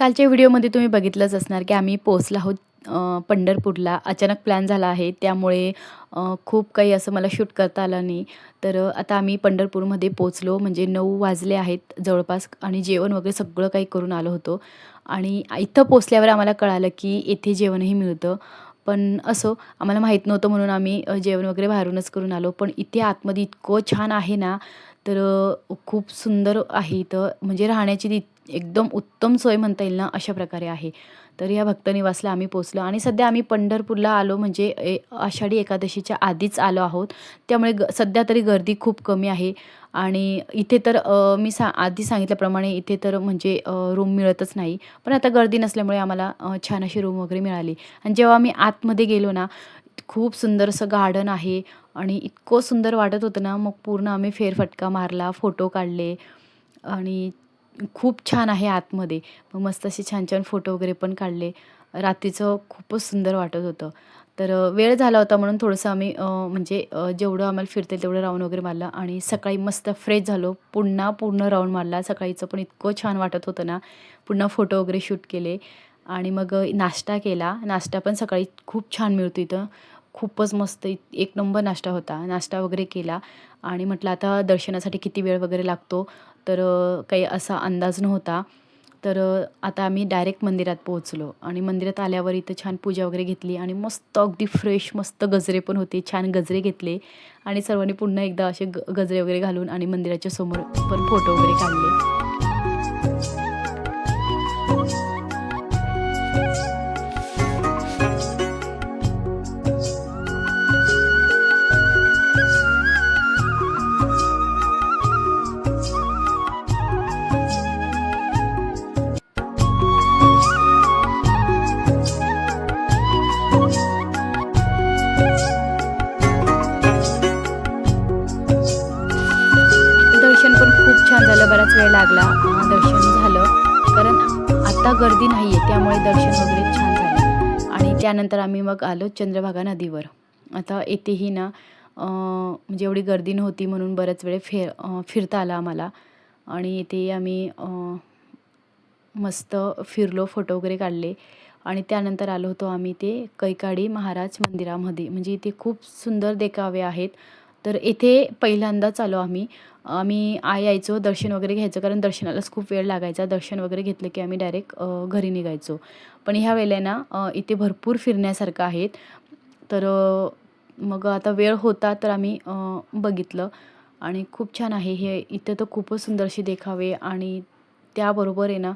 कालच्या व्हिडिओमध्ये तुम्ही बघितलंच असणार की आम्ही पोहोचलो आहोत पंढरपूरला. अचानक प्लॅन झाला आहे त्यामुळे खूप काही असं मला शूट करता आलं नाही. तर आता आम्ही पंढरपूरमध्ये पोहोचलो म्हणजे 9 वाजले आहेत जवळपास आणि जेवण वगैरे सगळं काही करून आलो होतो. आणि इथं पोहोचल्यावर आम्हाला कळालं की येथे जेवणही मिळतं. पण असो आम्हाला माहीत नव्हतं म्हणून आम्ही जेवण वगैरे बाहेरूनच करून आलो. पण इथे आतमध्ये इतकं छान आहे ना, तर खूप सुंदर आहे इथं म्हणजे राहण्याची एकदम उत्तम सोय म्हणता येईल ना, अशा प्रकारे आहे. तर या भक्तनिवासला आम्ही पोहोचलो आणि सध्या आम्ही पंढरपूरला आलो म्हणजे आषाढी एकादशीच्या आधीच आलो आहोत. त्यामुळे सध्या तरी गर्दी खूप कमी आहे आणि इथे तर मी आधी सांगितल्याप्रमाणे इथे तर म्हणजे रूम मिळतच नाही. पण आता गर्दी नसल्यामुळे आम्हाला छान अशी रूम वगैरे मिळाली आणि जेव्हा आम्ही आतमध्ये गेलो ना, खूप सुंदर असं गार्डन आहे आणि इतकं सुंदर वाटत होतं ना, मग पूर्ण आम्ही फेरफटका मारला, फोटो काढले आणि खूप छान आहे आतमध्ये. मग मस्त असे छान-छान फोटो वगैरे पण काढले. रात्रीचं खूपच सुंदर वाटत होतं. तर वेळ झाला होता म्हणून थोडंसं आम्ही म्हणजे जेवढं आम्हाला फिरता येईल तेवढं राउंड वगैरे मारलं आणि सकाळी मस्त फ्रेश झालो. पुन्हा पूर्ण राउंड मारला. सकाळीचं पण इतकं छान वाटत होतं ना, पुन्हा फोटो वगैरे शूट केले आणि मग नाश्ता केला. नाश्ता पण सकाळी खूप छान मिळतो इथं. खूपच मस्त एक नंबर नाश्ता होता. नाश्ता वगैरे केला आणि म्हटलं आता दर्शनासाठी किती वेळ वगैरे लागतो, तर काही असा अंदाज नव्हता. तर आता आम्ही डायरेक्ट मंदिरात पोहोचलो आणि मंदिरात आल्यावर इथं छान पूजा वगैरे घेतली आणि मस्त अगदी फ्रेश मस्त गजरे पण होते. छान गजरे घेतले आणि सर्वांनी पुन्हा एकदा असे गजरे वगैरे घालून आणि मंदिराच्या समोर पण फोटो वगैरे काढले. दर्शन पण खूप छान झालं. बराच वेळ लागला दर्शन झालं. कारण आता गर्दी नाही आहे त्यामुळे दर्शन वगैरे छान झालं. आणि त्यानंतर आम्ही मग आलो चंद्रभागा नदीवर. आता येथेही ना म्हणजे एवढी गर्दी नव्हती म्हणून बराच वेळ फिरता आला आम्हाला. आणि इथे आम्ही मस्त फिरलो, फोटो वगैरे काढले आणि त्यानंतर आलो होतो आम्ही ते कैकाडी महाराज मंदिरामध्ये. म्हणजे इथे खूप सुंदर देखावे आहेत. तर येथे पहिल्यांदाच आलो आम्ही. आम्ही यायचो, दर्शन वगैरे घ्यायचं कारण दर्शनालाच खूप वेळ लागायचा. दर्शन वगैरे घेतलं की आम्ही डायरेक्ट घरी निघायचो. पण ह्या वेळेला ना इथे भरपूर फिरण्यासारखं आहेत. तर मग आता वेळ होता तर आम्ही बघितलं आणि खूप छान आहे हे. इथं तर खूपच सुंदर असे देखावे आणि त्याबरोबर आहे ना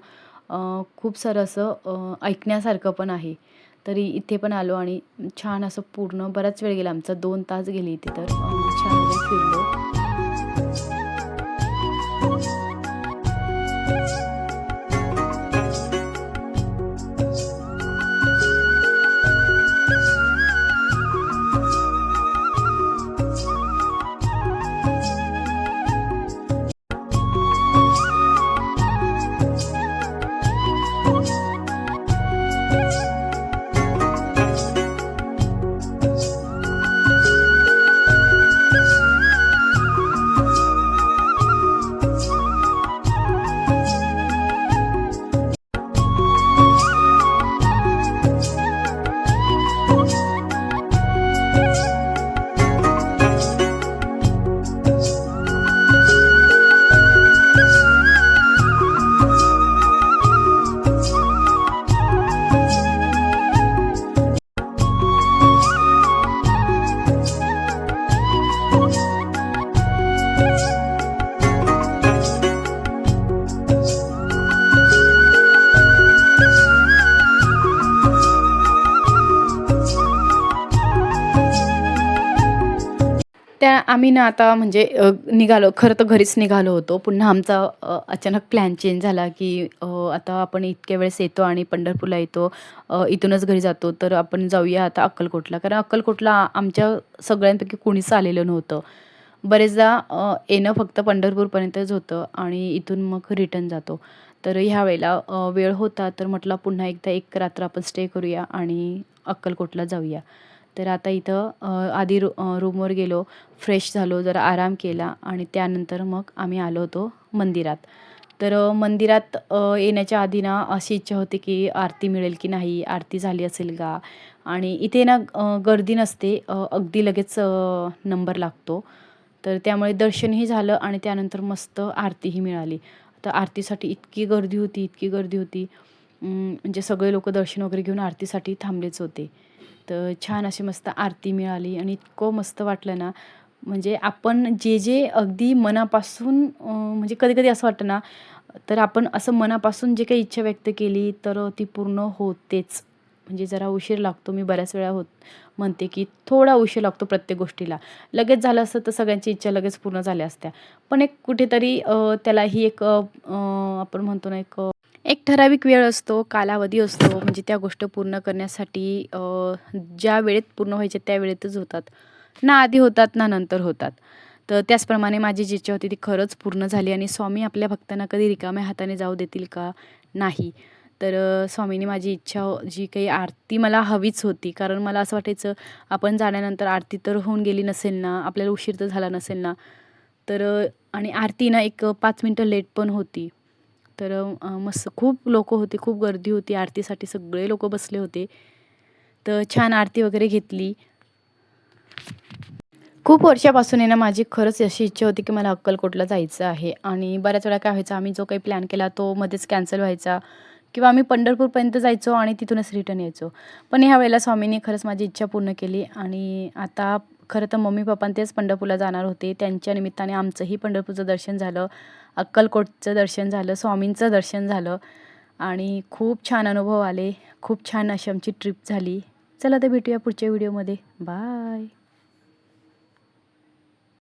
खूप सारं असं ऐकण्यासारखं पण आहे. तरी इथे पण आलो आणि छान असं पूर्ण बराच वेळ गेला आमचा 2 तास गेले इथे तर छान वगैरे फिरलो. त्या आम्ही ना आता म्हणजे निघालो खरं तर घरीच निघालो होतो. पुन्हा आमचा अचानक प्लॅन चेंज झाला, की आता आपण इतक्या वेळेस येतो आणि पंढरपूरला येतो, इथूनच घरी जातो, तर आपण जाऊया आता अक्कलकोटला. कारण अक्कलकोटला आमच्या सगळ्यांपैकी कोणीच आलेलं नव्हतं. बरेचदा येणं फक्त पंढरपूरपर्यंतच होतं आणि इथून मग रिटर्न जातो. तर ह्या वेळेला वेळ होता, तर म्हटलं पुन्हा एकदा एक रात्र आपण स्टे करूया आणि अक्कलकोटला जाऊया. तर आता इथं आधी रूमवर गेलो, फ्रेश झालो, जरा आराम केला आणि त्यानंतर मग आम्ही आलो होतो मंदिरात. तर मंदिरात येण्याच्या आधी ना अशी इच्छा होती की आरती मिळेल की नाही, आरती झाली असेल का? आणि इथे ना गर्दी नसते, अगदी लगेच नंबर लागतो. तर त्यामुळे दर्शनही झालं आणि त्यानंतर मस्त आरतीही मिळाली. तर आरतीसाठी इतकी गर्दी होती, इतकी गर्दी होती. म्हणजे सगळे लोकं दर्शन वगैरे घेऊन आरतीसाठी थांबलेच होते. तर छान अशी मस्त आरती मिळाली आणि इतकं मस्त वाटलं ना, म्हणजे आपण जे अगदी मनापासून म्हणजे कधी-कधी असं वाटतं ना, तर आपण असं मनापासून जे काही इच्छा व्यक्त केली, तर ती पूर्ण होतेच. म्हणजे जरा उशीर लागतो. मी बऱ्याच वेळा म्हणते, की थोडा उशीर लागतो प्रत्येक गोष्टीला. लगेच झालं असतं तर सगळ्यांची इच्छा लगेच पूर्ण झाल्या असत्या. पण एक कुठेतरी त्यालाही एक आपण म्हणतो ना, एक ठराविक वेळ असतो, कालावधी असतो. म्हणजे त्या गोष्ट पूर्ण करण्यासाठी ज्या वेळेत पूर्ण व्हायच्या त्या वेळेतच होतात. ना आधी होतात, ना नंतर होतात. तर त्याचप्रमाणे माझी जी इच्छा होती ती खरंच पूर्ण झाली आणि स्वामी आपल्या भक्तांना कधी रिकाम्या हाताने जाऊ देतील का? नाही. तर स्वामींनी माझी इच्छा जी काही आरती मला हवीच होती. कारण मला असं वाटायचं आपण जाण्यानंतर आरती तर होऊन गेली नसेल ना, आपल्याला उशीर तर झाला नसेल ना. तर आणि आरती ना एक 5 मिनिटं लेट पण होती. तर मस्त खूप लोकं होती, खूप गर्दी होती आरतीसाठी सगळे लोकं बसले होते. तर छान आरती वगैरे घेतली. खूप वर्षापासून आहे ना माझी खरंच अशी इच्छा होती, की मला अक्कलकोटला जायचं आहे आणि बऱ्याच वेळा काय व्हायचं आम्ही जो काही प्लॅन केला तो मध्येच कॅन्सल व्हायचा किंवा आम्ही पंढरपूरपर्यंत जायचो आणि तिथूनच रिटर्न यायचो. पण ह्या वेळेला स्वामींनी खरंच माझी इच्छा पूर्ण केली आणि आता खरं तर मम्मी-पप्पा तेच पंढरपूरला जाणार होते. त्यांच्या निमित्ताने आमचंही पंढरपूरचं दर्शन झालं, अक्कलकोटचं दर्शन झालं, स्वामींचं दर्शन झालं आणि खूप छान अनुभव आले. खूप छान अशी आमची ट्रिप झाली. चला तर भेटूया पुढच्या व्हिडिओमध्ये. बाय.